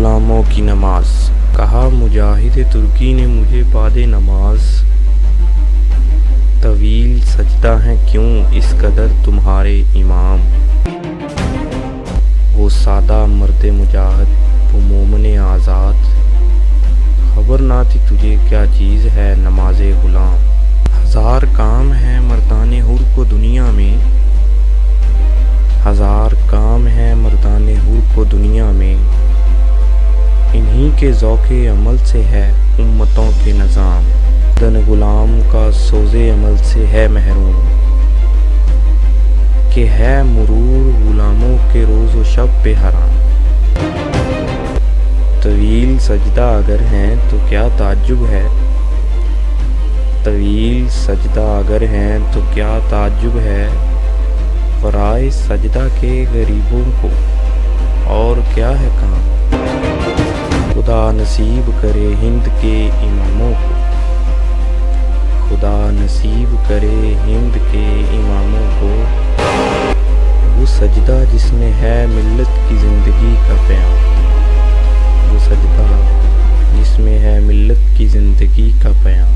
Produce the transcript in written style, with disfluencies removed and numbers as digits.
غلاموں کی نماز۔ کہا مجاہد ترکی نے مجھے بعد نماز، طویل سجدہ ہیں کیوں اس قدر تمہارے امام۔ وہ سادہ مرد مجاہد، وہ مومن آزاد، خبر نہ تھی تجھے کیا چیز ہے نماز غلام۔ ہزار کام ہے مردان حر کو دنیا میں، ہزار کام ہے مردان حر کو دنیا میں، انہی کے ذوق عمل سے ہے امتوں کے نظام۔ بدن غلام کا سوز عمل سے ہے محروم، کہ ہے مرور غلاموں کے روز و شب پہ حرام۔ طویل سجدہ اگر ہیں تو کیا تعجب ہے، طویل سجدہ اگر ہیں تو کیا تعجب ہے، ورائے سجدہ کے غریبوں کو اور کیا ہے کام۔ خدا نصیب کرے ہند کے اماموں کو، خدا نصیب کرے ہند کے اماموں کو، وہ سجدہ جس میں ہے ملت کی زندگی کا پیام، وہ سجدہ جس میں ہے ملت کی زندگی کا پیام۔